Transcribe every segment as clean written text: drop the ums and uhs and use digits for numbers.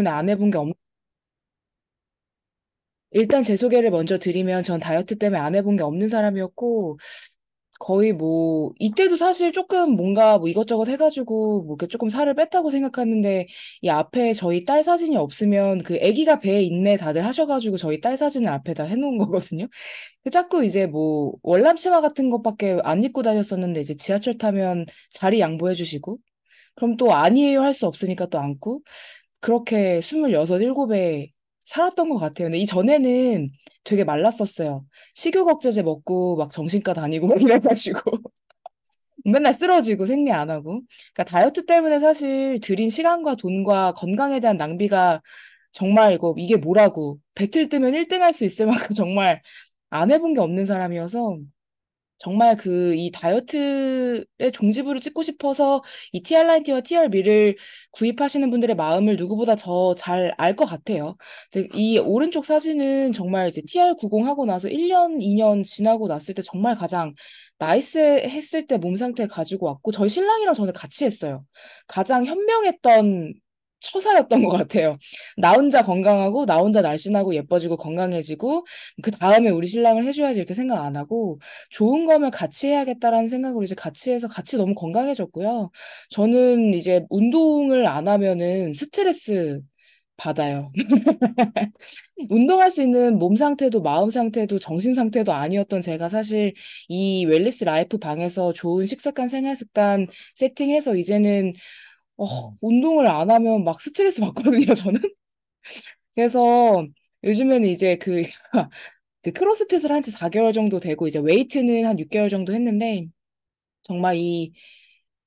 안 해본 게 일단 제 소개를 먼저 드리면 전 다이어트 때문에 안 해본 게 없는 사람이었고, 거의 뭐, 이때도 사실 조금 뭔가 뭐 이것저것 해가지고 뭐 이렇게 조금 살을 뺐다고 생각하는데, 이 앞에 저희 딸 사진이 없으면 그 아기가 배에 있네 다들 하셔가지고 저희 딸 사진을 앞에다 해놓은 거거든요. 그 자꾸 이제 뭐 월남 치마 같은 것밖에 안 입고 다녔었는데 이제 지하철 타면 자리 양보해 주시고, 그럼 또 아니에요 할 수 없으니까 또 안고, 그렇게 26, 7에 살았던 것 같아요. 근데 이전에는 되게 말랐었어요. 식욕억제제 먹고 막 정신과 다니고 막 이래가지고 맨날 쓰러지고 생리 안 하고. 그러니까 다이어트 때문에 사실 들인 시간과 돈과 건강에 대한 낭비가 정말 이게 뭐라고 배틀 뜨면 1등 할 수 있을 만큼 정말 안 해본 게 없는 사람이어서 정말 이 다이어트의 종지부를 찍고 싶어서 이 TR90와 TRB를 구입하시는 분들의 마음을 누구보다 더 잘 알 것 같아요. 근데 이 오른쪽 사진은 정말 이제 TR90 하고 나서 1년, 2년 지나고 났을 때 정말 가장 나이스 했을 때 몸 상태 가지고 왔고, 저희 신랑이랑 저는 같이 했어요. 가장 현명했던 처사였던 것 같아요. 나 혼자 건강하고, 나 혼자 날씬하고 예뻐지고 건강해지고, 그 다음에 우리 신랑을 해줘야지 이렇게 생각 안 하고, 좋은 거면 같이 해야겠다라는 생각으로 이제 같이 해서 같이 너무 건강해졌고요. 저는 이제 운동을 안 하면은 스트레스 받아요. 운동할 수 있는 몸 상태도 마음 상태도 정신 상태도 아니었던 제가 사실 이 웰리스 라이프 방에서 좋은 식습관 생활 습관 세팅해서 이제는 운동을 안 하면 막 스트레스 받거든요, 저는. 그래서 요즘에는 이제 그 크로스핏을 한 지 4개월 정도 되고 이제 웨이트는 한 6개월 정도 했는데, 정말 이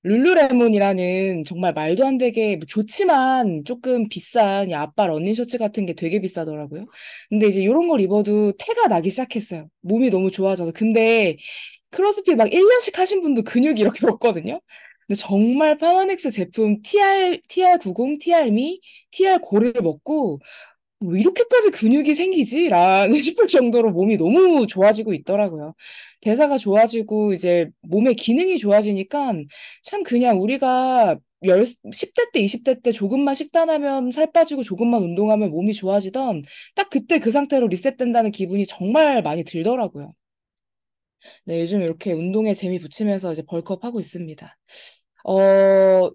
룰루레몬이라는 정말 말도 안 되게 뭐 좋지만 조금 비싼 이 아빠 러닝 셔츠 같은 게 되게 비싸더라고요. 근데 이제 이런 걸 입어도 태가 나기 시작했어요. 몸이 너무 좋아져서. 근데 크로스핏 막 1년씩 하신 분도 근육이 이렇게 없거든요. 근데 정말 파마넥스 제품 TR90, TR미, TR고를 먹고 뭐 이렇게까지 근육이 생기지? 라는 싶을 정도로 몸이 너무 좋아지고 있더라고요. 대사가 좋아지고 이제 몸의 기능이 좋아지니까 참 그냥 우리가 10대 때, 20대 때 조금만 식단하면 살 빠지고 조금만 운동하면 몸이 좋아지던 딱 그때 그 상태로 리셋된다는 기분이 정말 많이 들더라고요. 네, 요즘 이렇게 운동에 재미 붙이면서 이제 벌크업 하고 있습니다.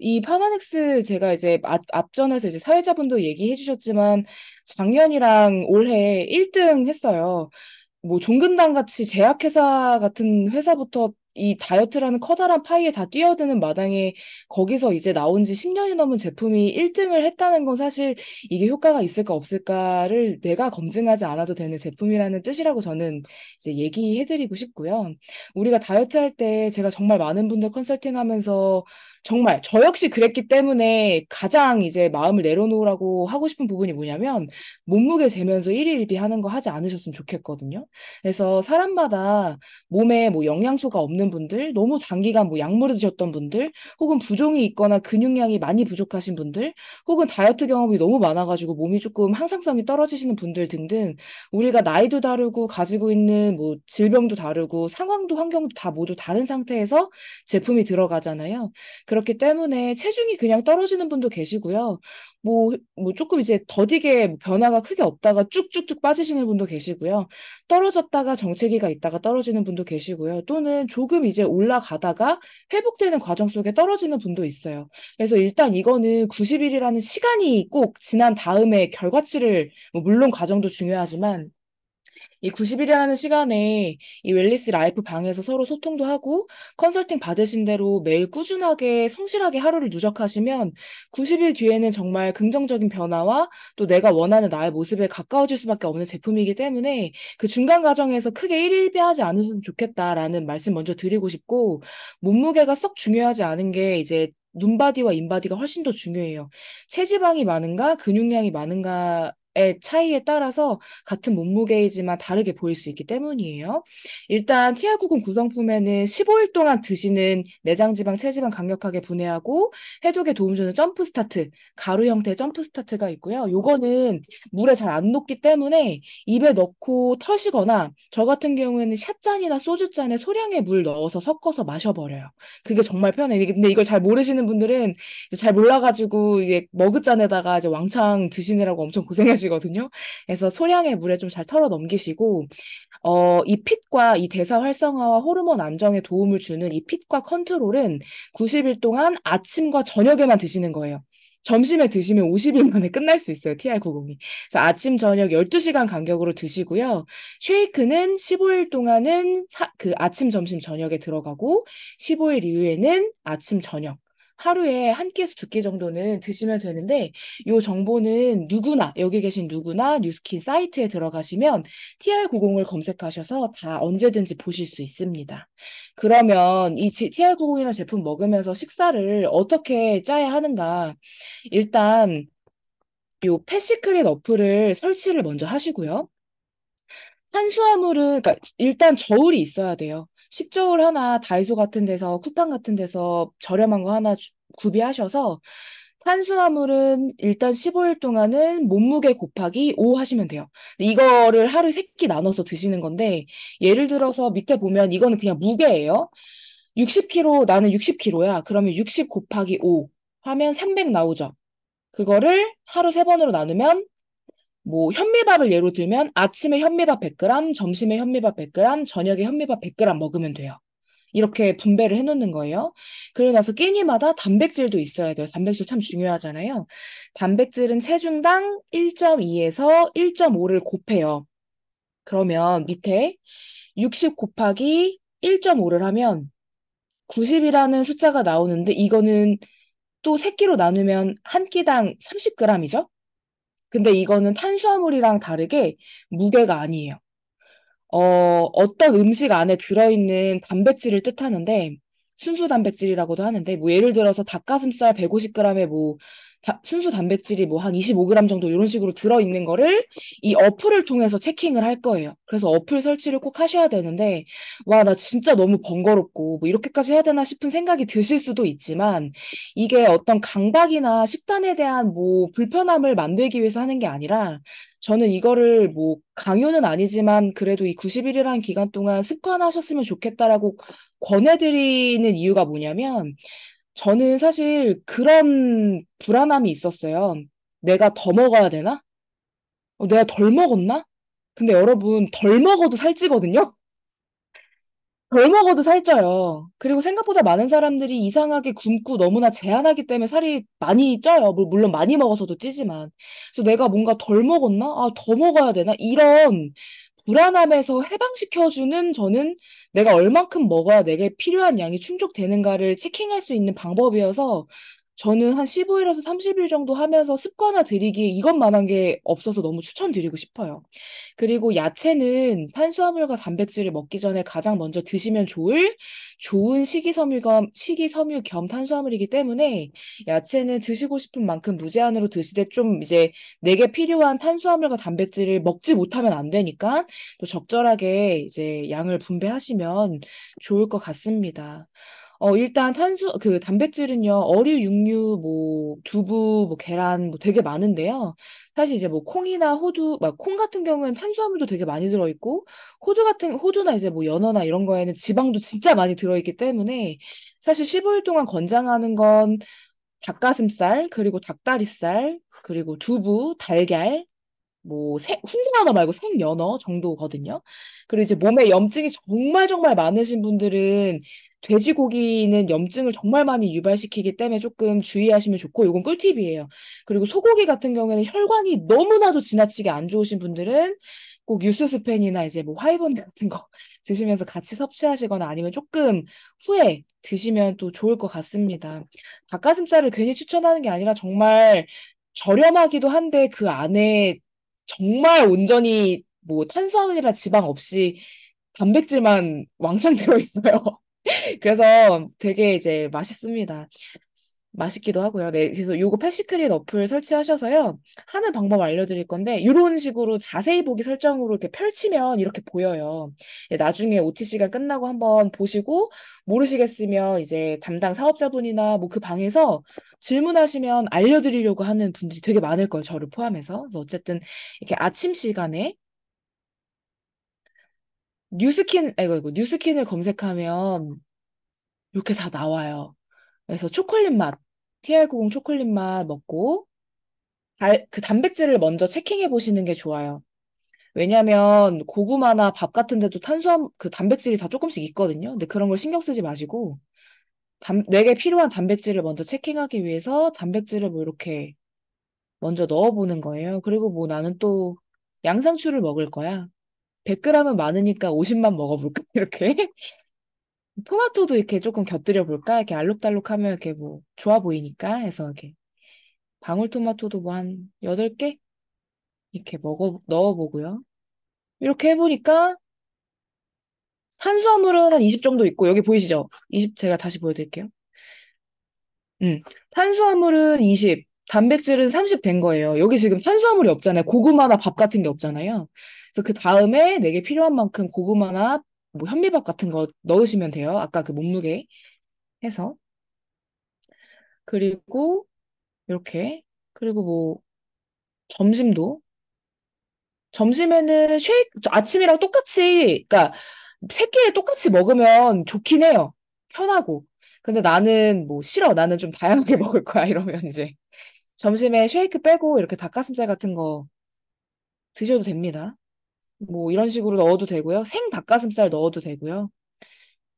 이 파마넥스 제가 이제 앞전에서 이제 사회자분도 얘기해 주셨지만 작년이랑 올해 1등 했어요. 뭐 종근당 같이 제약회사 같은 회사부터 이 다이어트라는 커다란 파이에 다 뛰어드는 마당에 거기서 이제 나온 지 10년이 넘은 제품이 1등을 했다는 건 사실 이게 효과가 있을까 없을까를 내가 검증하지 않아도 되는 제품이라는 뜻이라고 저는 이제 얘기해드리고 싶고요. 우리가 다이어트 할 때 제가 정말 많은 분들 컨설팅하면서 정말 저 역시 그랬기 때문에 가장 이제 마음을 내려놓으라고 하고 싶은 부분이 뭐냐면 몸무게 재면서 일일비 하는 거 하지 않으셨으면 좋겠거든요. 그래서 사람마다 몸에 뭐 영양소가 없는 분들, 너무 장기간 뭐 약물을 드셨던 분들, 혹은 부종이 있거나 근육량이 많이 부족하신 분들, 혹은 다이어트 경험이 너무 많아가지고 몸이 조금 항상성이 떨어지시는 분들 등등, 우리가 나이도 다르고 가지고 있는 뭐 질병도 다르고 상황도 환경도 다 모두 다른 상태에서 제품이 들어가잖아요. 그렇기 때문에 체중이 그냥 떨어지는 분도 계시고요. 뭐 조금 이제 더디게 뭐 변화가 크게 없다가 쭉쭉쭉 빠지시는 분도 계시고요. 떨어졌다가 정체기가 있다가 떨어지는 분도 계시고요. 또는 조금 이제 올라가다가 회복되는 과정 속에 떨어지는 분도 있어요. 그래서 일단 이거는 90일이라는 시간이 꼭 지난 다음에 결과치를, 뭐 물론 과정도 중요하지만 이 90일이라는 시간에 이 웰리스 라이프 방에서 서로 소통도 하고 컨설팅 받으신 대로 매일 꾸준하게 성실하게 하루를 누적하시면 90일 뒤에는 정말 긍정적인 변화와 또 내가 원하는 나의 모습에 가까워질 수밖에 없는 제품이기 때문에 그 중간 과정에서 크게 일희일비하지 않으셨으면 좋겠다라는 말씀 먼저 드리고 싶고, 몸무게가 썩 중요하지 않은 게 이제 눈바디와 인바디가 훨씬 더 중요해요. 체지방이 많은가 근육량이 많은가 차이에 따라서 같은 몸무게이지만 다르게 보일 수 있기 때문이에요. 일단 TR90 구성품에는 15일 동안 드시는 내장 지방, 체지방 강력하게 분해하고 해독에 도움 주는 점프 스타트, 가루 형태의 점프 스타트가 있고요. 요거는 물에 잘 안 녹기 때문에 입에 넣고 터시거나 저 같은 경우에는 샷잔이나 소주잔에 소량의 물 넣어서 섞어서 마셔버려요. 그게 정말 편해요. 근데 이걸 잘 모르시는 분들은 이제 잘 몰라가지고 이제 머그잔에다가 이제 왕창 드시느라고 엄청 고생하시거든요. 그래서 소량의 물에 좀 잘 털어 넘기시고 이 핏과 이 대사 활성화와 호르몬 안정에 도움을 주는 이 핏과 컨트롤은 90일 동안 아침과 저녁에만 드시는 거예요. 점심에 드시면 50일 만에 끝날 수 있어요, TR90이. 그래서 아침, 저녁 12시간 간격으로 드시고요. 쉐이크는 15일 동안은 그 아침, 점심, 저녁에 들어가고 15일 이후에는 아침, 저녁. 하루에 한 끼에서 두 끼 정도는 드시면 되는데 이 정보는 누구나 여기 계신 누구나 뉴스킨 사이트에 들어가시면 TR90을 검색하셔서 다 언제든지 보실 수 있습니다. 그러면 이 TR90이라는 제품 먹으면서 식사를 어떻게 짜야 하는가? 일단 요 패시크릿 어플을 설치를 먼저 하시고요. 탄수화물은 그러니까 일단 저울이 있어야 돼요. 식저울 하나 다이소 같은 데서 쿠팡 같은 데서 저렴한 거 하나 구비하셔서 탄수화물은 일단 15일 동안은 몸무게 곱하기 5 하시면 돼요. 이거를 하루에 3끼 나눠서 드시는 건데 예를 들어서 밑에 보면 이거는 그냥 무게예요. 60kg 나는 60kg야. 그러면 60 곱하기 5 하면 300 나오죠. 그거를 하루 3번으로 나누면 뭐 현미밥을 예로 들면 아침에 현미밥 100g, 점심에 현미밥 100g, 저녁에 현미밥 100g 먹으면 돼요. 이렇게 분배를 해놓는 거예요. 그러고 나서 끼니마다 단백질도 있어야 돼요. 단백질 참 중요하잖아요. 단백질은 체중당 1.2에서 1.5를 곱해요. 그러면 밑에 60 곱하기 1.5를 하면 90이라는 숫자가 나오는데 이거는 또 세끼로 나누면 한 끼당 30g이죠? 근데 이거는 탄수화물이랑 다르게 무게가 아니에요. 어떤 음식 안에 들어있는 단백질을 뜻하는데, 순수 단백질이라고도 하는데, 뭐 예를 들어서 닭가슴살 150g에 뭐, 순수 단백질이 뭐 한 25g 정도 이런 식으로 들어있는 거를 이 어플을 통해서 체킹을 할 거예요. 그래서 어플 설치를 꼭 하셔야 되는데, 와, 나 진짜 너무 번거롭고, 뭐 이렇게까지 해야 되나 싶은 생각이 드실 수도 있지만, 이게 어떤 강박이나 식단에 대한 뭐 불편함을 만들기 위해서 하는 게 아니라, 저는 이거를 뭐 강요는 아니지만 그래도 이 90일이라는 기간 동안 습관하셨으면 좋겠다라고 권해드리는 이유가 뭐냐면 저는 사실 그런 불안함이 있었어요. 내가 더 먹어야 되나? 내가 덜 먹었나? 근데 여러분 덜 먹어도 살찌거든요? 덜 먹어도 살쪄요. 그리고 생각보다 많은 사람들이 이상하게 굶고 너무나 제한하기 때문에 살이 많이 쪄요. 물론 많이 먹어서도 찌지만. 그래서 내가 뭔가 덜 먹었나? 아, 더 먹어야 되나? 이런 불안함에서 해방시켜주는 저는 내가 얼만큼 먹어야 내게 필요한 양이 충족되는가를 체킹할 수 있는 방법이어서 저는 한 15일에서 30일 정도 하면서 습관화 들이기에 이것만한 게 없어서 너무 추천드리고 싶어요. 그리고 야채는 탄수화물과 단백질을 먹기 전에 가장 먼저 드시면 좋은 식이섬유 겸 탄수화물이기 때문에 야채는 드시고 싶은 만큼 무제한으로 드시되 좀 이제 내게 필요한 탄수화물과 단백질을 먹지 못하면 안 되니까 또 적절하게 이제 양을 분배하시면 좋을 것 같습니다. 일단 단백질은요, 어류, 육류, 뭐, 두부, 뭐, 계란, 뭐 되게 많은데요. 사실 이제 뭐, 콩이나 호두, 막, 콩 같은 경우에는 탄수화물도 되게 많이 들어있고, 호두나 이제 뭐, 연어나 이런 거에는 지방도 진짜 많이 들어있기 때문에, 사실 15일 동안 권장하는 건 닭가슴살, 그리고 닭다리살, 그리고 두부, 달걀, 뭐 훈제연어 말고 생연어 정도거든요. 그리고 이제 몸에 염증이 정말 정말 많으신 분들은 돼지고기는 염증을 정말 많이 유발시키기 때문에 조금 주의하시면 좋고 이건 꿀팁이에요. 그리고 소고기 같은 경우에는 혈관이 너무나도 지나치게 안 좋으신 분들은 꼭 유스스펜이나 이제 뭐 하이번드 같은 거 드시면서 같이 섭취하시거나 아니면 조금 후에 드시면 또 좋을 것 같습니다. 닭가슴살을 괜히 추천하는 게 아니라 정말 저렴하기도 한데 그 안에 정말 온전히 뭐 탄수화물이나 지방 없이 단백질만 왕창 들어있어요. 그래서 되게 이제 맛있습니다. 맛있기도 하고요. 네, 그래서 요거 패시크릿 어플 설치하셔서요. 하는 방법 알려드릴 건데, 이런 식으로 자세히 보기 설정으로 이렇게 펼치면 이렇게 보여요. 예, 나중에 OTC가 끝나고 한번 보시고, 모르시겠으면 이제 담당 사업자분이나 뭐 그 방에서 질문하시면 알려드리려고 하는 분들이 되게 많을 거예요. 저를 포함해서. 그래서 어쨌든 이렇게 아침 시간에 뉴스킨을 검색하면 이렇게 다 나와요. 그래서 초콜릿 맛, TR90 초콜릿 맛 먹고, 그 단백질을 먼저 체킹해 보시는 게 좋아요. 왜냐면 고구마나 밥 같은 데도 그 단백질이 다 조금씩 있거든요. 근데 그런 걸 신경 쓰지 마시고, 내게 필요한 단백질을 먼저 체킹하기 위해서 단백질을 뭐 이렇게 먼저 넣어보는 거예요. 그리고 뭐 나는 또 양상추를 먹을 거야. 100g은 많으니까 50만 먹어볼까? 이렇게. 토마토도 이렇게 조금 곁들여 볼까? 이렇게 알록달록하면 이렇게 뭐 좋아 보이니까 해서 이렇게 방울토마토도 뭐 한 8개? 이렇게 넣어보고요. 이렇게 해보니까 탄수화물은 한 20 정도 있고, 여기 보이시죠? 20, 제가 다시 보여드릴게요. 탄수화물은 20, 단백질은 30 된 거예요. 여기 지금 탄수화물이 없잖아요. 고구마나 밥 같은 게 없잖아요. 그래서 그 다음에 내게 필요한 만큼 고구마나 뭐 현미밥 같은 거 넣으시면 돼요. 아까 그 몸무게 해서. 그리고 이렇게. 그리고 뭐 점심도. 점심에는 아침이랑 똑같이, 그러니까 세 끼를 똑같이 먹으면 좋긴 해요. 편하고. 근데 나는 뭐 싫어. 나는 좀 다양하게 먹을 거야. 이러면 이제 점심에 쉐이크 빼고 이렇게 닭가슴살 같은 거 드셔도 됩니다. 뭐 이런 식으로 넣어도 되고요. 생 닭가슴살 넣어도 되고요.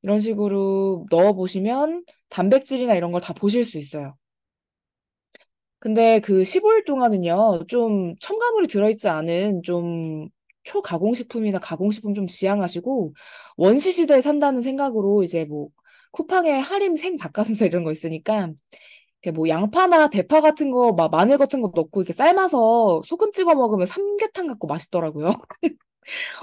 이런 식으로 넣어보시면 단백질이나 이런 걸 다 보실 수 있어요. 근데 그 15일 동안은요, 좀 첨가물이 들어있지 않은 좀 초가공식품이나 가공식품 좀 지양하시고, 원시 시대에 산다는 생각으로 이제 뭐 쿠팡에 할인 생 닭가슴살 이런 거 있으니까, 이렇게 뭐 양파나 대파 같은 거, 막 마늘 같은 거 넣고 이렇게 삶아서 소금 찍어 먹으면 삼계탕 같고 맛있더라고요.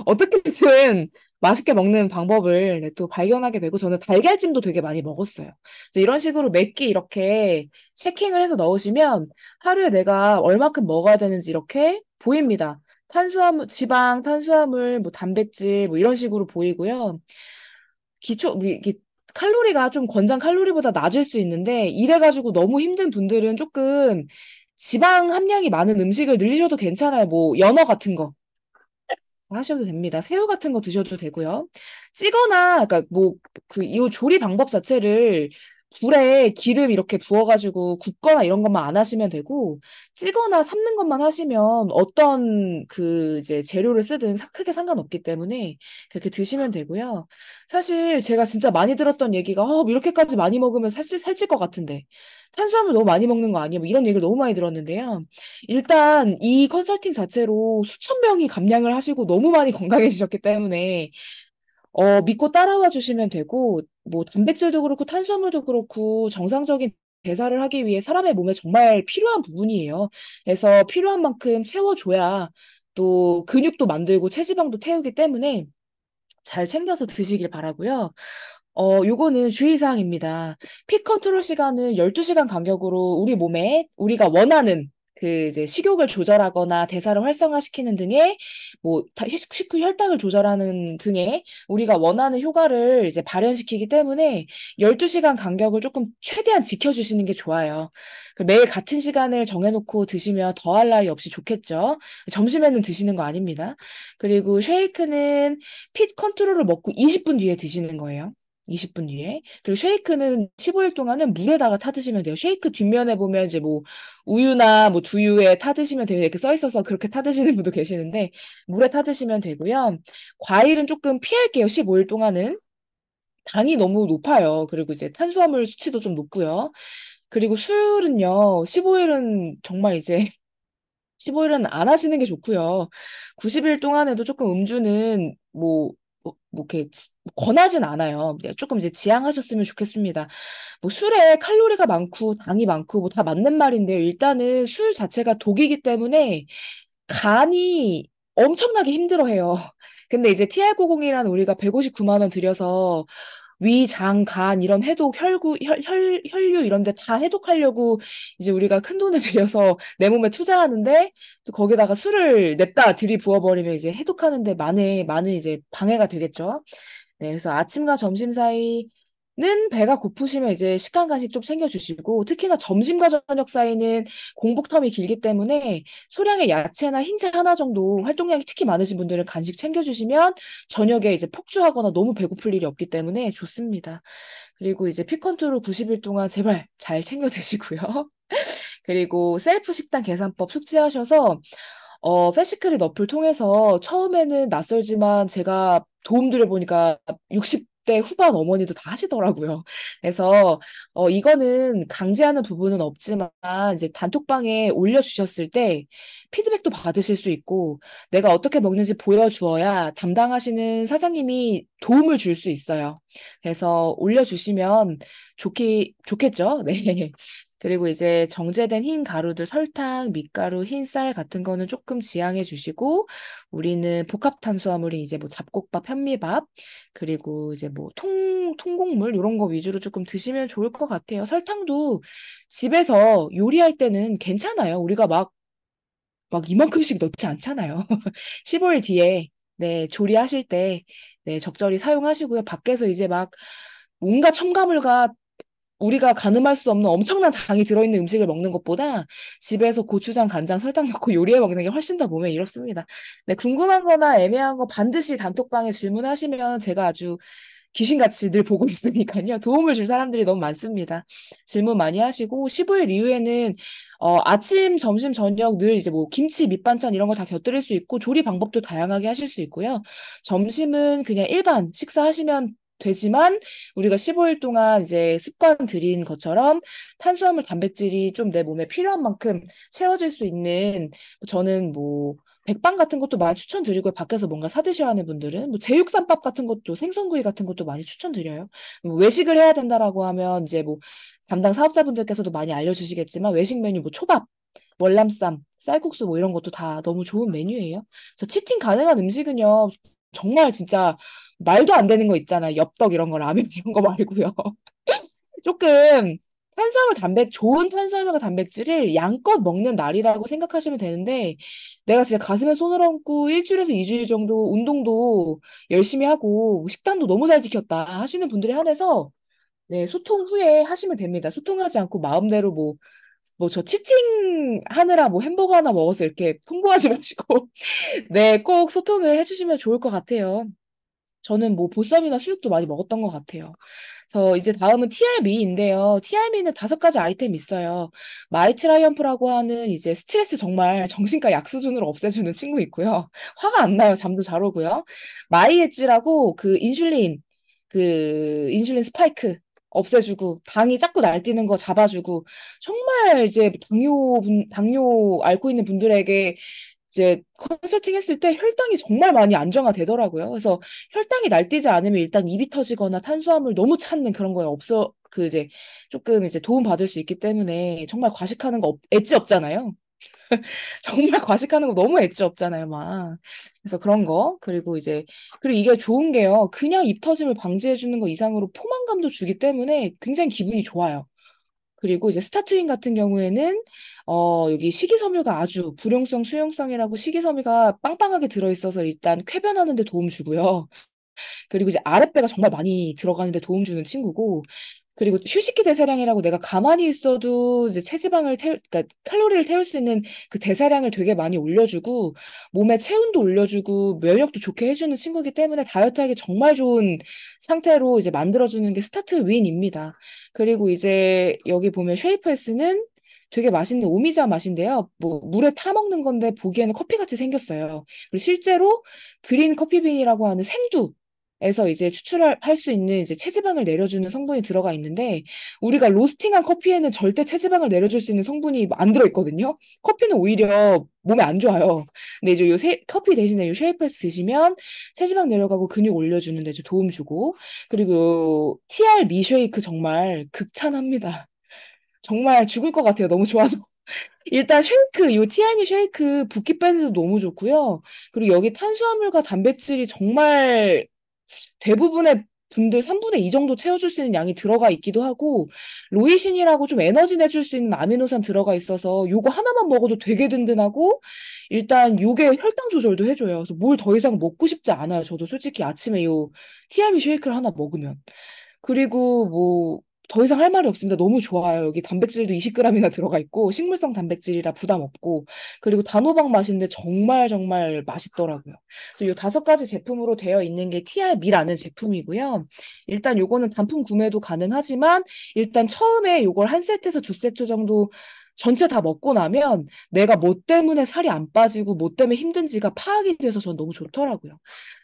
어떻게든 맛있게 먹는 방법을 네, 또 발견하게 되고 저는 달걀찜도 되게 많이 먹었어요. 그래서 이런 식으로 몇 끼 이렇게 체킹을 해서 넣으시면 하루에 내가 얼마큼 먹어야 되는지 이렇게 보입니다. 탄수화물, 지방, 탄수화물, 뭐 단백질 뭐 이런 식으로 보이고요. 이게 칼로리가 좀 권장 칼로리보다 낮을 수 있는데 이래가지고 너무 힘든 분들은 조금 지방 함량이 많은 음식을 늘리셔도 괜찮아요. 뭐 연어 같은 거. 하셔도 됩니다. 새우 같은 거 드셔도 되고요. 찌거나, 그러니까 뭐, 이 조리 방법 자체를 불에 기름 이렇게 부어가지고 굽거나 이런 것만 안 하시면 되고, 찌거나 삶는 것만 하시면 어떤 이제 재료를 쓰든 크게 상관없기 때문에 그렇게 드시면 되고요. 사실 제가 진짜 많이 들었던 얘기가, 이렇게까지 많이 먹으면 살찔 것 같은데. 탄수화물 너무 많이 먹는 거 아니에요? 뭐 이런 얘기를 너무 많이 들었는데요. 일단 이 컨설팅 자체로 수천 명이 감량을 하시고 너무 많이 건강해지셨기 때문에 믿고 따라와 주시면 되고 뭐 단백질도 그렇고 탄수화물도 그렇고 정상적인 대사를 하기 위해 사람의 몸에 정말 필요한 부분이에요. 그래서 필요한 만큼 채워줘야 또 근육도 만들고 체지방도 태우기 때문에 잘 챙겨서 드시길 바라고요. 요거는 주의사항입니다. 핏 컨트롤 시간은 12시간 간격으로 우리 몸에 우리가 원하는 이제 식욕을 조절하거나 대사를 활성화시키는 등의 식후 혈당을 조절하는 등의 우리가 원하는 효과를 이제 발현시키기 때문에 12시간 간격을 조금 최대한 지켜주시는 게 좋아요. 매일 같은 시간을 정해놓고 드시면 더할 나위 없이 좋겠죠. 점심에는 드시는 거 아닙니다. 그리고 쉐이크는 핏 컨트롤을 먹고 20분 뒤에 드시는 거예요. 20분 뒤에. 그리고 쉐이크는 15일 동안은 물에다가 타 드시면 돼요. 쉐이크 뒷면에 보면 이제 뭐 우유나 뭐 두유에 타 드시면 돼요. 이렇게 써 있어서 그렇게 타 드시는 분도 계시는데 물에 타 드시면 되고요. 과일은 조금 피할게요. 15일 동안은. 당이 너무 높아요. 그리고 이제 탄수화물 수치도 좀 높고요. 그리고 술은요. 15일은 정말 이제 15일은 안 하시는 게 좋고요. 90일 동안에도 조금 음주는 이렇게 권하진 않아요. 네, 조금 이제 지양하셨으면 좋겠습니다. 뭐 술에 칼로리가 많고 당이 많고 뭐 다 맞는 말인데요. 일단은 술 자체가 독이기 때문에 간이 엄청나게 힘들어해요. 근데 이제 TR90이라는 우리가 159만 원 들여서 위, 장, 간 이런 해독, 혈류 이런 데 다 해독하려고 이제 우리가 큰 돈을 들여서 내 몸에 투자하는데 또 거기다가 술을 냅다 들이부어버리면 이제 해독하는데 많은 이제 방해가 되겠죠. 네, 그래서 아침과 점심 사이는 배가 고프시면 이제 식간 간식 좀 챙겨주시고 특히나 점심과 저녁 사이는 공복텀이 길기 때문에 소량의 야채나 흰자 하나 정도 활동량이 특히 많으신 분들은 간식 챙겨주시면 저녁에 이제 폭주하거나 너무 배고플 일이 없기 때문에 좋습니다. 그리고 이제 피 컨트롤 90일 동안 제발 잘 챙겨 드시고요. 그리고 셀프 식단 계산법 숙지하셔서 패시크릿 어플 통해서 처음에는 낯설지만 제가 도움 드려보니까 60대 후반 어머니도 다 하시더라고요. 그래서 이거는 강제하는 부분은 없지만 이제 단톡방에 올려주셨을 때 피드백도 받으실 수 있고 내가 어떻게 먹는지 보여주어야 담당하시는 사장님이 도움을 줄 수 있어요. 그래서 올려주시면 좋겠죠? 네. 그리고 이제 정제된 흰 가루들, 설탕, 밀가루, 흰쌀 같은 거는 조금 지양해 주시고, 우리는 복합 탄수화물이 이제 뭐 잡곡밥, 현미밥, 그리고 이제 뭐 통곡물, 이런 거 위주로 조금 드시면 좋을 것 같아요. 설탕도 집에서 요리할 때는 괜찮아요. 우리가 막 이만큼씩 넣지 않잖아요. 15일 뒤에, 네, 조리하실 때, 네, 적절히 사용하시고요. 밖에서 이제 막 온갖 첨가물과 우리가 가늠할 수 없는 엄청난 당이 들어있는 음식을 먹는 것보다 집에서 고추장, 간장, 설탕 넣고 요리해 먹는 게 훨씬 더 몸에 이롭습니다. 네, 궁금한 거나 애매한 거 반드시 단톡방에 질문하시면 제가 아주 귀신같이 늘 보고 있으니까요. 도움을 줄 사람들이 너무 많습니다. 질문 많이 하시고 15일 이후에는 아침, 점심, 저녁 늘 이제 뭐 김치, 밑반찬 이런 거 다 곁들일 수 있고 조리 방법도 다양하게 하실 수 있고요. 점심은 그냥 일반 식사하시면 되지만 우리가 15일 동안 이제 습관 들인 것처럼 탄수화물, 단백질이 좀 내 몸에 필요한 만큼 채워질 수 있는 저는 뭐 백반 같은 것도 많이 추천드리고요. 밖에서 뭔가 사 드셔야 하는 분들은 뭐 제육삼밥 같은 것도 생선구이 같은 것도 많이 추천드려요. 뭐 외식을 해야 된다라고 하면 이제 뭐 담당 사업자분들께서도 많이 알려주시겠지만 외식 메뉴 뭐 초밥, 월남쌈, 쌀국수 뭐 이런 것도 다 너무 좋은 메뉴예요. 그래서 치팅 가능한 음식은요. 정말 진짜 말도 안 되는 거 있잖아요. 엽떡 이런 거 라면 이런 거 말고요. 조금 좋은 탄수화물과 단백질을 양껏 먹는 날이라고 생각하시면 되는데, 내가 진짜 가슴에 손을 얹고 일주일에서 2주일 정도 운동도 열심히 하고, 식단도 너무 잘 지켰다 하시는 분들에 한해서, 네, 소통 후에 하시면 됩니다. 소통하지 않고 마음대로 뭐 저 치팅 하느라 뭐 햄버거 하나 먹어서 이렇게 통보하지 마시고, 네, 꼭 소통을 해주시면 좋을 것 같아요. 저는 뭐 보쌈이나 수육도 많이 먹었던 것 같아요. 그래서 이제 다음은 TRM인데요. TRM는 5가지 아이템 있어요. 마이트라이언프라고 하는 이제 스트레스 정말 정신과 약 수준으로 없애주는 친구 있고요. 화가 안 나요. 잠도 잘 오고요. 마이엣지라고 인슐린 스파이크 없애주고 당이 자꾸 날뛰는 거 잡아주고 정말 이제 당뇨 앓고 있는 분들에게 이제 컨설팅 했을 때 혈당이 정말 많이 안정화되더라고요. 그래서 혈당이 날뛰지 않으면 일단 입이 터지거나 탄수화물 너무 찾는 그런 거에 없어 그 이제 조금 이제 도움 받을 수 있기 때문에 정말 과식하는 거 엣지 없잖아요. 정말 과식하는 거 너무 엣지 없잖아요, 막. 그래서 그런 거 그리고 이게 좋은 게요. 그냥 입 터짐을 방지해 주는 거 이상으로 포만감도 주기 때문에 굉장히 기분이 좋아요. 그리고 이제 스타트윈 같은 경우에는 여기 식이섬유가 아주 불용성 수용성이라고 식이섬유가 빵빵하게 들어있어서 일단 쾌변하는 데 도움 주고요. 그리고 이제 아랫배가 정말 많이 들어가는 데 도움 주는 친구고 그리고 휴식기 대사량이라고 내가 가만히 있어도 이제 그러니까 칼로리를 태울 수 있는 그 대사량을 되게 많이 올려주고 몸의 체온도 올려주고 면역도 좋게 해주는 친구이기 때문에 다이어트하기 정말 좋은 상태로 이제 만들어주는 게 스타트 윈입니다. 그리고 이제 여기 보면 쉐이프에스는 되게 맛있는 오미자 맛인데요. 뭐 물에 타 먹는 건데 보기에는 커피같이 생겼어요. 그리고 실제로 그린 커피빈이라고 하는 생두 에서 이제 할 수 있는 이제 체지방을 내려주는 성분이 들어가 있는데 우리가 로스팅한 커피에는 절대 체지방을 내려줄 수 있는 성분이 안 들어있거든요. 커피는 오히려 몸에 안 좋아요. 근데 이제 커피 대신에 요 쉐이프에서 드시면 체지방 내려가고 근육 올려주는 데 좀 도움 주고 그리고 TR 미쉐이크 정말 극찬합니다. 정말 죽을 것 같아요. 너무 좋아서. 일단 요 TR미 쉐이크 붓기 빼는 데도 너무 좋고요. 그리고 여기 탄수화물과 단백질이 정말 대부분의 분들 3분의 2 정도 채워줄 수 있는 양이 들어가 있기도 하고, 로이신이라고 좀 에너지 내줄 수 있는 아미노산 들어가 있어서 요거 하나만 먹어도 되게 든든하고, 일단 요게 혈당 조절도 해줘요. 그래서 뭘 더 이상 먹고 싶지 않아요. 저도 솔직히 아침에 요 TRB 쉐이크를 하나 먹으면. 그리고 뭐 더 이상 할 말이 없습니다. 너무 좋아요. 여기 단백질도 20g이나 들어가 있고 식물성 단백질이라 부담 없고 그리고 단호박 맛인데 정말 정말 맛있더라고요. 그래서 요 5가지 제품으로 되어 있는 게 TR미라는 제품이고요. 일단 요거는 단품 구매도 가능하지만 일단 처음에 요걸 한 세트에서 두 세트 정도 전체 다 먹고 나면 내가 뭐 때문에 살이 안 빠지고 뭐 때문에 힘든지가 파악이 돼서 전 너무 좋더라고요.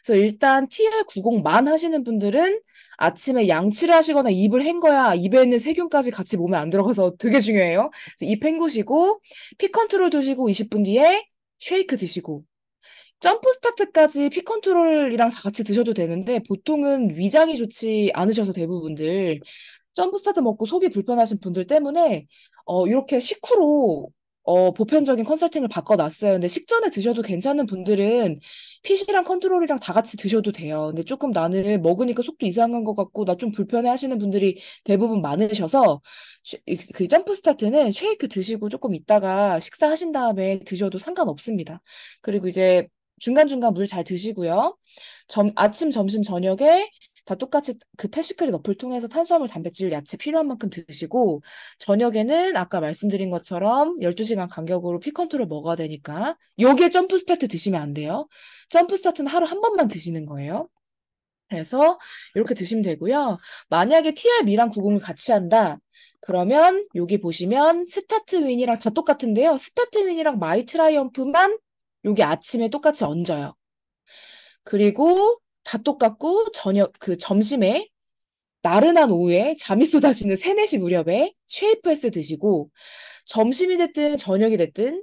그래서 일단 TR90만 하시는 분들은 아침에 양치를 하시거나 입을 헹궈야 입에 있는 세균까지 같이 몸에 안 들어가서 되게 중요해요. 그래서 입 헹구시고 피 컨트롤 두시고 20분 뒤에 쉐이크 드시고 점프 스타트까지 피 컨트롤이랑 다 같이 드셔도 되는데 보통은 위장이 좋지 않으셔서 대부분들 점프 스타트 먹고 속이 불편하신 분들 때문에 이렇게 식후로 보편적인 컨설팅을 바꿔놨어요. 근데 식전에 드셔도 괜찮은 분들은 핏이랑 컨트롤이랑 다 같이 드셔도 돼요. 근데 조금 나는 먹으니까 속도 이상한 것 같고 나 좀 불편해 하시는 분들이 대부분 많으셔서 그 점프 스타트는 쉐이크 드시고 조금 있다가 식사하신 다음에 드셔도 상관없습니다. 그리고 이제 중간중간 물 잘 드시고요. 아침, 점심, 저녁에 다 똑같이 그 패시크릿 어플 통해서 탄수화물, 단백질, 야채 필요한 만큼 드시고 저녁에는 아까 말씀드린 것처럼 12시간 간격으로 피 컨트롤 먹어야 되니까 요게 점프 스타트 드시면 안 돼요. 점프 스타트는 하루 한 번만 드시는 거예요. 그래서 이렇게 드시면 되고요. 만약에 TR미랑 90을 같이 한다. 그러면 여기 보시면 스타트 윈이랑 다 똑같은데요. 스타트 윈이랑 마이 트라이엄프만 여기 아침에 똑같이 얹어요. 그리고 다 똑같고 점심에 나른한 오후에 잠이 쏟아지는 3, 4시 무렵에 쉐이프에스 드시고 점심이 됐든 저녁이 됐든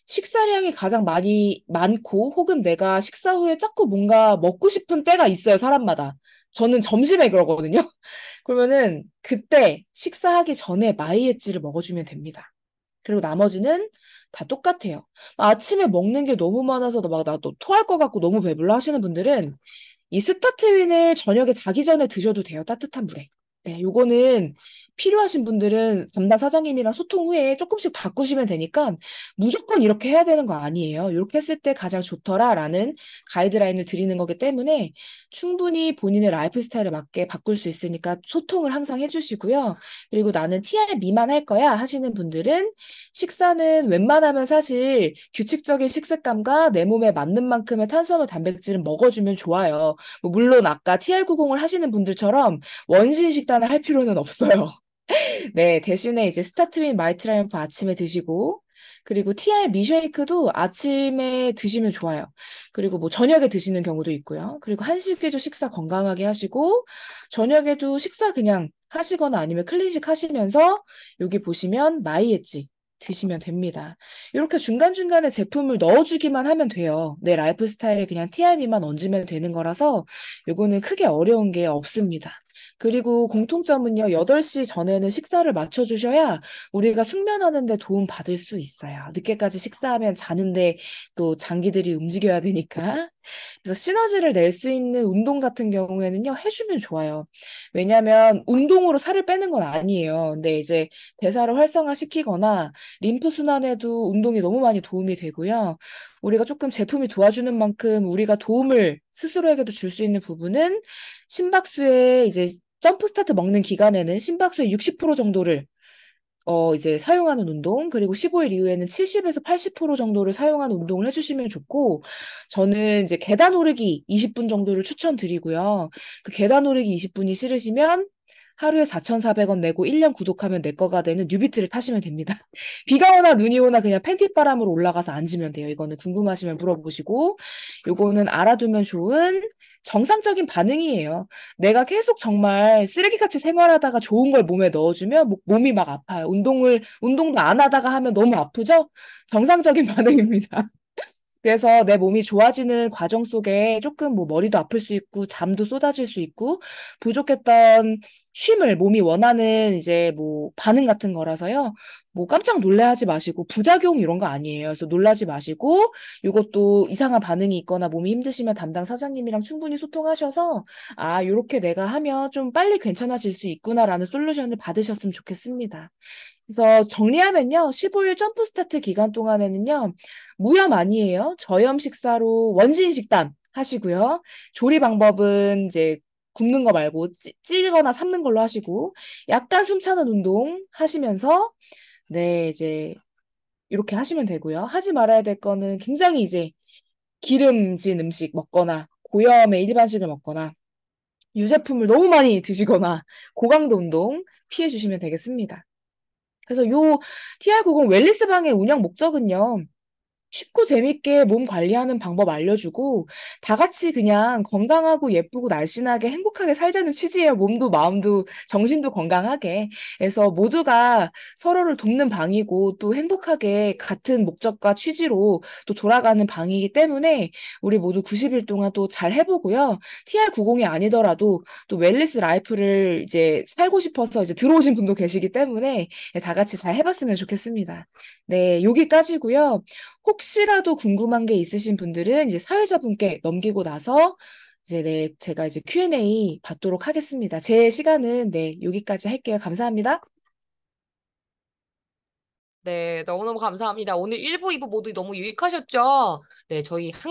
식사량이 가장 많고 혹은 내가 식사 후에 자꾸 뭔가 먹고 싶은 때가 있어요, 사람마다. 저는 점심에 그러거든요. 그러면은 그때 식사하기 전에 마이애찌를 먹어주면 됩니다. 그리고 나머지는 다 똑같아요. 아침에 먹는 게 너무 많아서 나도 토할 것 같고 너무 배불러 하시는 분들은 이 스타트윈을 저녁에 자기 전에 드셔도 돼요. 따뜻한 물에. 네, 요거는 필요하신 분들은 담당 사장님이랑 소통 후에 조금씩 바꾸시면 되니까 무조건 이렇게 해야 되는 거 아니에요. 이렇게 했을 때 가장 좋더라라는 가이드라인을 드리는 거기 때문에 충분히 본인의 라이프 스타일에 맞게 바꿀 수 있으니까 소통을 항상 해주시고요. 그리고 나는 TR 미만 할 거야 하시는 분들은 식사는 웬만하면 사실 규칙적인 식습관과 내 몸에 맞는 만큼의 탄수화물 단백질은 먹어주면 좋아요. 뭐 물론 아까 TR90을 하시는 분들처럼 원신 식단을 할 필요는 없어요. 네, 대신에 이제 스타트윈 마이트라이언프 아침에 드시고, 그리고 TR 미쉐이크도 아침에 드시면 좋아요. 그리고 뭐 저녁에 드시는 경우도 있고요. 그리고 한식 위주 식사 건강하게 하시고, 저녁에도 식사 그냥 하시거나 아니면 클린식 하시면서 여기 보시면 마이 엣지 드시면 됩니다. 이렇게 중간중간에 제품을 넣어주기만 하면 돼요. 내 라이프 스타일에 그냥 TR미만 얹으면 되는 거라서 요거는 크게 어려운 게 없습니다. 그리고 공통점은요, 8시 전에는 식사를 맞춰주셔야 우리가 숙면하는데 도움 받을 수 있어요. 늦게까지 식사하면 자는데 또 장기들이 움직여야 되니까. 그래서 시너지를 낼 수 있는 운동 같은 경우에는요, 해주면 좋아요. 왜냐하면 운동으로 살을 빼는 건 아니에요. 근데 이제 대사를 활성화시키거나 림프 순환에도 운동이 너무 많이 도움이 되고요. 우리가 조금 제품이 도와주는 만큼 우리가 도움을 스스로에게도 줄 수 있는 부분은 심박수에 이제 점프 스타트 먹는 기간에는 심박수의 60% 정도를 이제 사용하는 운동, 그리고 15일 이후에는 70에서 80% 정도를 사용하는 운동을 해주시면 좋고, 저는 이제 계단 오르기 20분 정도를 추천드리고요. 그 계단 오르기 20분이 싫으시면 하루에 4,400원 내고 1년 구독하면 내 거가 되는 뉴비트를 타시면 됩니다. 비가 오나 눈이 오나 그냥 팬티바람으로 올라가서 앉으면 돼요. 이거는 궁금하시면 물어보시고, 요거는 알아두면 좋은 정상적인 반응이에요. 내가 계속 정말 쓰레기같이 생활하다가 좋은 걸 몸에 넣어주면 몸이 막 아파요. 운동도 안 하다가 하면 너무 아프죠? 정상적인 반응입니다. 그래서 내 몸이 좋아지는 과정 속에 조금 뭐 머리도 아플 수 있고, 잠도 쏟아질 수 있고, 부족했던 쉼을 몸이 원하는 이제 뭐 반응 같은 거라서요. 뭐 깜짝 놀라지 마시고 부작용 이런 거 아니에요. 그래서 놀라지 마시고 이것도 이상한 반응이 있거나 몸이 힘드시면 담당 사장님이랑 충분히 소통하셔서 아, 요렇게 내가 하면 좀 빨리 괜찮아질 수 있구나라는 솔루션을 받으셨으면 좋겠습니다. 그래서 정리하면요. 15일 점프 스타트 기간 동안에는요. 무염 아니에요. 저염 식사로 원시인 식단 하시고요. 조리 방법은 이제 굽는 거 말고 찌거나 삶는 걸로 하시고 약간 숨차는 운동 하시면서 네, 이제 이렇게 하시면 되고요. 하지 말아야 될 거는 굉장히 이제 기름진 음식 먹거나 고염의 일반식을 먹거나 유제품을 너무 많이 드시거나 고강도 운동 피해 주시면 되겠습니다. 그래서 요 TR90 웰니스 방의 운영 목적은요. 쉽고 재밌게 몸 관리하는 방법 알려주고 다 같이 그냥 건강하고 예쁘고 날씬하게 행복하게 살자는 취지예요. 몸도 마음도 정신도 건강하게. 그래서 모두가 서로를 돕는 방이고 또 행복하게 같은 목적과 취지로 또 돌아가는 방이기 때문에 우리 모두 90일 동안 또 잘 해보고요. TR90이 아니더라도 또 웰니스 라이프를 이제 살고 싶어서 이제 들어오신 분도 계시기 때문에 다 같이 잘 해봤으면 좋겠습니다. 네, 여기까지고요. 혹시라도 궁금한 게 있으신 분들은 이제 사회자분께 넘기고 나서 이제 네, 제가 이제 Q&A 받도록 하겠습니다. 제 시간은 네, 여기까지 할게요. 감사합니다. 네, 너무너무 감사합니다. 오늘 1부, 2부 모두 너무 유익하셨죠? 네, 저희 한